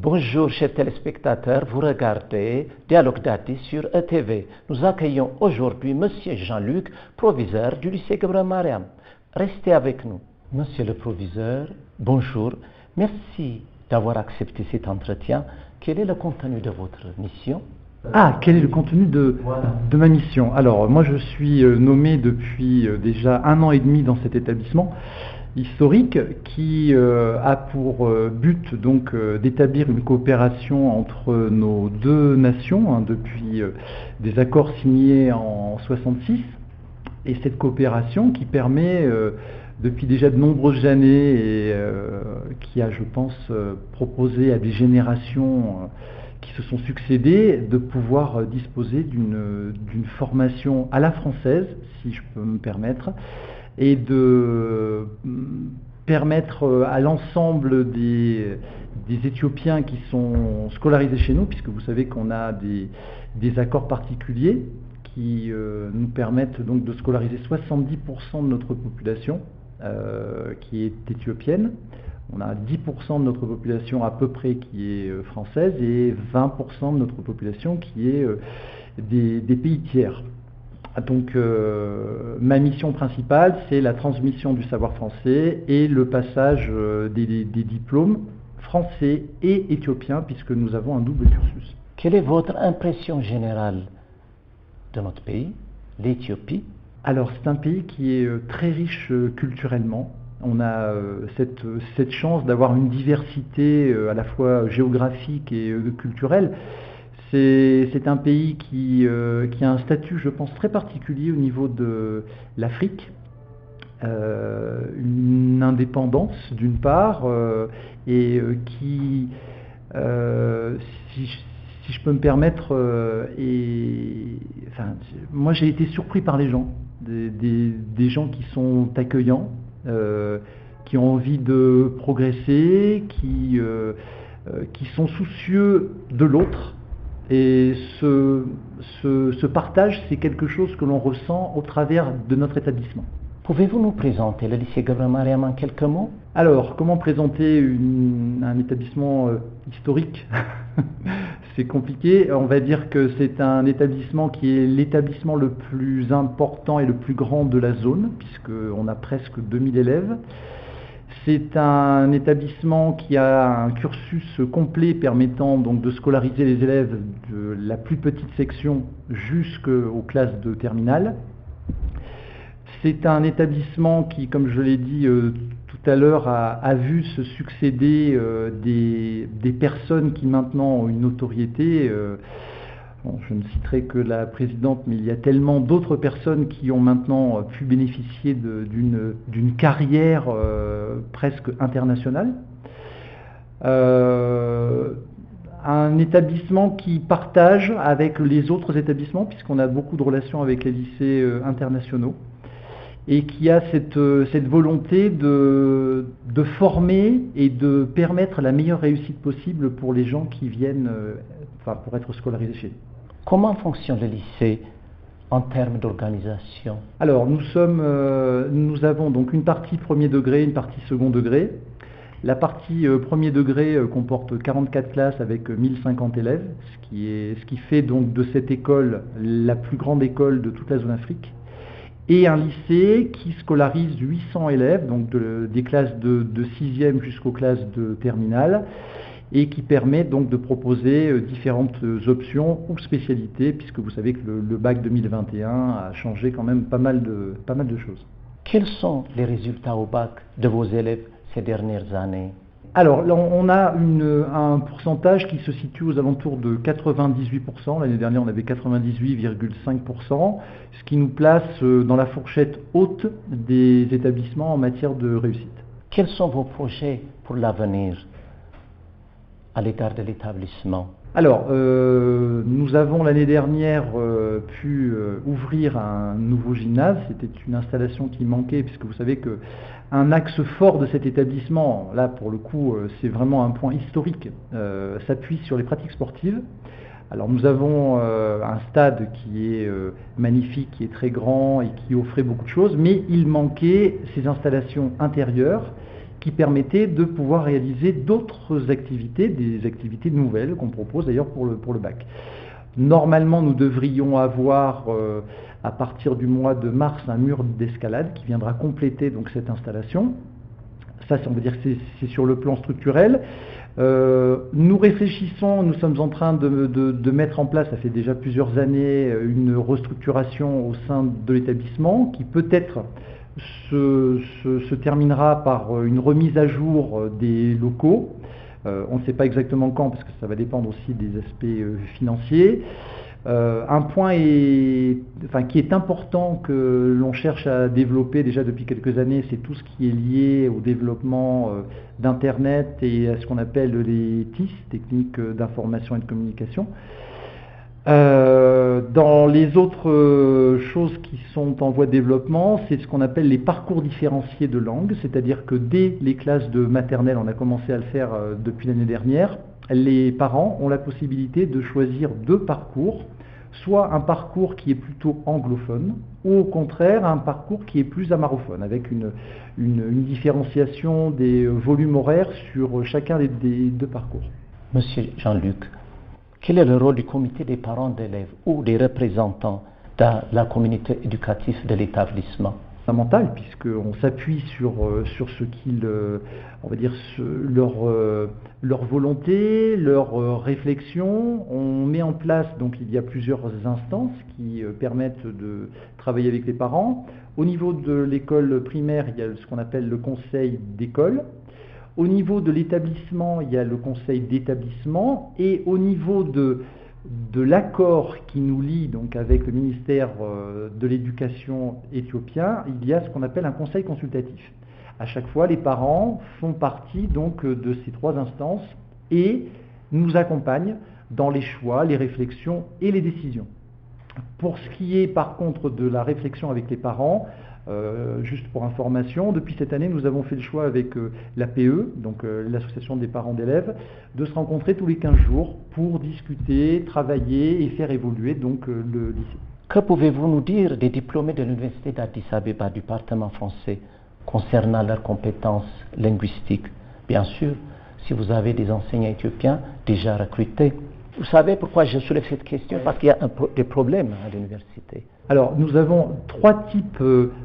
Bonjour chers téléspectateurs, vous regardez Dialogue Dati sur ETV. Nous accueillons aujourd'hui Monsieur Jean-Luc, proviseur du lycée Gabriel Mariam. Restez avec nous. Monsieur le proviseur, bonjour. Merci d'avoir accepté cet entretien. Quel est le contenu de votre mission? Quel est le contenu de ma mission? Alors, moi je suis nommé depuis déjà 1 an et demi dans cet établissement historique qui a pour but donc d'établir une coopération entre nos deux nations depuis des accords signés en 66, et cette coopération qui permet depuis déjà de nombreuses années et qui a, je pense, proposé à des générations qui se sont succédées de pouvoir disposer d'une formation à la française, si je peux me permettre, et de permettre à l'ensemble des Éthiopiens qui sont scolarisés chez nous, puisque vous savez qu'on a des accords particuliers qui nous permettent donc de scolariser 70% de notre population qui est éthiopienne. On a 10% de notre population à peu près qui est française et 20% de notre population qui est des pays tiers. Donc ma mission principale, c'est la transmission du savoir français et le passage des diplômes français et éthiopiens, puisque nous avons un double cursus. Quelle est votre impression générale de notre pays, l'Éthiopie? Alors c'est un pays qui est très riche culturellement. On a cette chance d'avoir une diversité à la fois géographique et culturelle. C'est un pays qui a un statut, je pense, très particulier au niveau de l'Afrique. Une indépendance d'une part, et qui, si je peux me permettre, moi j'ai été surpris par les gens, des gens qui sont accueillants, qui ont envie de progresser, qui sont soucieux de l'autre. Et ce partage, c'est quelque chose que l'on ressent au travers de notre établissement. Pouvez-vous nous présenter le lycée Gabriel Mariam en quelques mots? Alors, comment présenter un établissement historique? C'est compliqué. On va dire que c'est un établissement qui est l'établissement le plus important et le plus grand de la zone, puisqu'on a presque 2000 élèves. C'est un établissement qui a un cursus complet permettant donc de scolariser les élèves de la plus petite section jusqu'aux classes de terminale. C'est un établissement qui, comme je l'ai dit tout à l'heure, a vu se succéder des personnes qui maintenant ont une notoriété. Je ne citerai que la présidente, mais il y a tellement d'autres personnes qui ont maintenant pu bénéficier d'une carrière presque internationale. Un établissement qui partage avec les autres établissements, puisqu'on a beaucoup de relations avec les lycées internationaux, et qui a cette volonté de former et de permettre la meilleure réussite possible pour les gens qui viennent pour être scolarisés chez nous. Comment fonctionne le lycée en termes d'organisation? Alors nous avons donc une partie premier degré, une partie second degré. La partie premier degré comporte 44 classes avec 1050 élèves, ce qui fait donc de cette école la plus grande école de toute la zone Afrique. Et un lycée qui scolarise 800 élèves, donc des classes de 6e jusqu'aux classes de terminale, et qui permet donc de proposer différentes options ou spécialités, puisque vous savez que le bac 2021 a changé quand même pas mal de choses. Quels sont les résultats au bac de vos élèves ces dernières années? Alors, on a un pourcentage qui se situe aux alentours de 98%. L'année dernière, on avait 98,5%, ce qui nous place dans la fourchette haute des établissements en matière de réussite. Quels sont vos projets pour l'avenir à l'égard de l'établissement? Alors, nous avons l'année dernière pu ouvrir un nouveau gymnase. C'était une installation qui manquait, puisque vous savez qu'un axe fort de cet établissement, là pour le coup c'est vraiment un point historique, s'appuie sur les pratiques sportives. Alors nous avons un stade qui est magnifique, qui est très grand et qui offrait beaucoup de choses, mais il manquait ces installations intérieures qui permettait de pouvoir réaliser d'autres activités, des activités nouvelles qu'on propose d'ailleurs pour le bac. Normalement, nous devrions avoir à partir du mois de mars un mur d'escalade qui viendra compléter donc cette installation. Ça, on va dire que c'est sur le plan structurel. Nous réfléchissons, nous sommes en train de mettre en place, ça fait déjà plusieurs années, une restructuration au sein de l'établissement qui peut-être se terminera par une remise à jour des locaux. On ne sait pas exactement quand, parce que ça va dépendre aussi des aspects financiers. Un point qui est important que l'on cherche à développer déjà depuis quelques années, c'est tout ce qui est lié au développement d'Internet et à ce qu'on appelle les TIC, techniques d'information et de communication. Dans les autres choses qui sont en voie de développement, c'est ce qu'on appelle les parcours différenciés de langue, c'est-à-dire que dès les classes de maternelle, on a commencé à le faire depuis l'année dernière, les parents ont la possibilité de choisir 2 parcours, soit un parcours qui est plutôt anglophone, ou au contraire un parcours qui est plus amarophone, avec une différenciation des volumes horaires sur chacun des 2 parcours. Monsieur Jean-Luc, quel est le rôle du comité des parents d'élèves ou des représentants dans la communauté éducative de l'établissement? Fondamental, puisqu'on s'appuie sur ce qu'ils, on va dire, leur volonté, leur réflexion. On met en place, donc il y a plusieurs instances qui permettent de travailler avec les parents. Au niveau de l'école primaire, il y a ce qu'on appelle le conseil d'école. Au niveau de l'établissement, il y a le conseil d'établissement. Et au niveau de l'accord qui nous lie donc avec le ministère de l'Éducation éthiopien, il y a ce qu'on appelle un conseil consultatif. À chaque fois, les parents font partie donc de ces 3 instances et nous accompagnent dans les choix, les réflexions et les décisions. Pour ce qui est par contre de la réflexion avec les parents, juste pour information, depuis cette année, nous avons fait le choix avec l'APE, donc l'association des parents d'élèves, de se rencontrer tous les 15 jours pour discuter, travailler et faire évoluer donc le lycée. Que pouvez-vous nous dire des diplômés de l'université d'Addis Abeba du département français concernant leurs compétences linguistiques? Bien sûr, si vous avez des enseignants éthiopiens déjà recrutés. Vous savez pourquoi je soulève cette question? Parce qu'il y a des problèmes à l'université. Alors, nous avons 3 types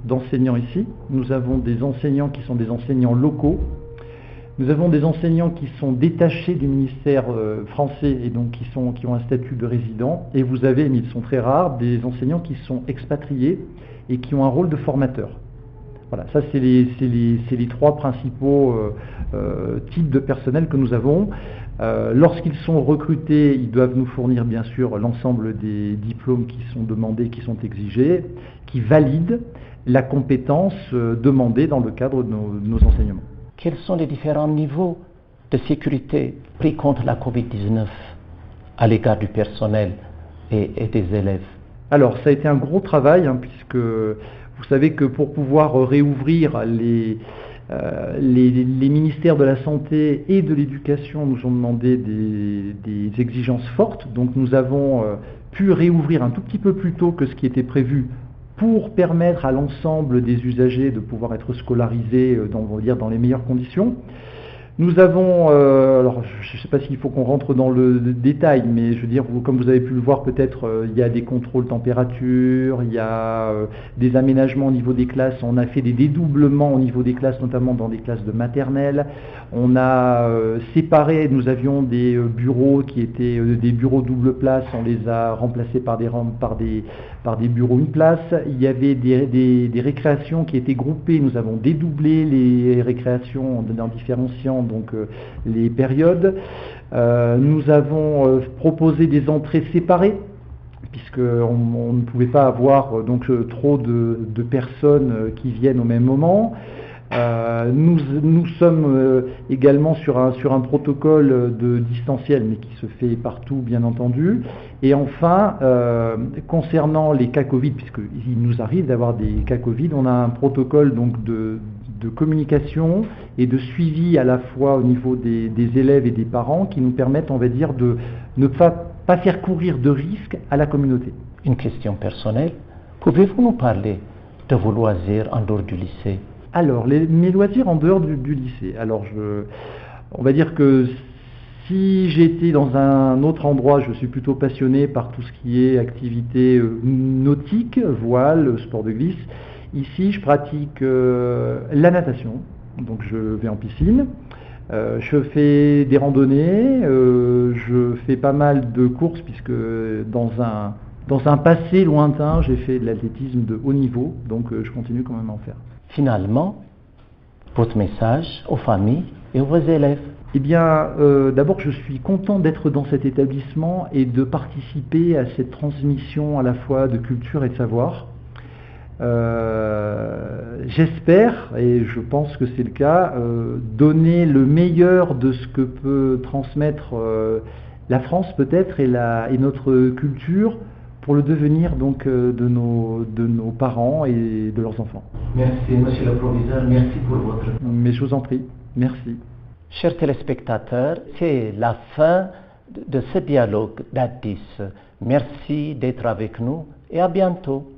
d'enseignants ici. Nous avons des enseignants qui sont des enseignants locaux. Nous avons des enseignants qui sont détachés du ministère français et donc qui ont un statut de résident. Et vous avez, mais ils sont très rares, des enseignants qui sont expatriés et qui ont un rôle de formateur. Voilà, ça c'est les 3 principaux types de personnel que nous avons. Lorsqu'ils sont recrutés, ils doivent nous fournir bien sûr l'ensemble des diplômes qui sont demandés, qui sont exigés, qui valident la compétence demandée dans le cadre de nos enseignements. Quels sont les différents niveaux de sécurité pris contre la Covid-19 à l'égard du personnel et des élèves? Alors, ça a été un gros travail, puisque vous savez que pour pouvoir réouvrir les ministères de la Santé et de l'Éducation nous ont demandé des exigences fortes. Donc nous avons pu réouvrir un tout petit peu plus tôt que ce qui était prévu pour permettre à l'ensemble des usagers de pouvoir être scolarisés dans les meilleures conditions. Nous avons, alors je ne sais pas s'il faut qu'on rentre dans le détail, mais je veux dire, comme vous avez pu le voir peut-être, il y a des contrôles température, il y a des aménagements au niveau des classes, on a fait des dédoublements au niveau des classes, notamment dans des classes de maternelle. On a séparé, nous avions des bureaux qui étaient des bureaux double place, on les a remplacés par des bureaux une place. Il y avait des récréations qui étaient groupées, nous avons dédoublé les récréations en différenciant donc les périodes. Nous avons proposé des entrées séparées, puisqu'on ne pouvait pas avoir donc trop de personnes qui viennent au même moment. Nous sommes également sur un protocole de distanciel, mais qui se fait partout bien entendu. Et enfin, concernant les cas Covid, puisqu'il nous arrive d'avoir des cas Covid, on a un protocole donc de communication et de suivi à la fois au niveau des élèves et des parents qui nous permettent, on va dire, de ne pas faire courir de risques à la communauté. Une question personnelle, pouvez-vous nous parler de vos loisirs en dehors du lycée? Alors, mes loisirs en dehors du lycée. Alors, on va dire que si j'étais dans un autre endroit, je suis plutôt passionné par tout ce qui est activité nautique, voile, sport de glisse. Ici, je pratique la natation, donc je vais en piscine. Je fais des randonnées, je fais pas mal de courses puisque dans un passé lointain, j'ai fait de l'athlétisme de haut niveau, donc je continue quand même à en faire. Finalement, votre message aux familles et aux élèves. Eh bien, d'abord, je suis content d'être dans cet établissement et de participer à cette transmission à la fois de culture et de savoir. J'espère, et je pense que c'est le cas, donner le meilleur de ce que peut transmettre la France peut-être et notre culture pour le devenir donc de nos parents et de leurs enfants. Merci, monsieur le proviseur, merci pour votre... Mais je vous en prie, merci. Chers téléspectateurs, c'est la fin de ce dialogue d'Addis. Merci d'être avec nous et à bientôt.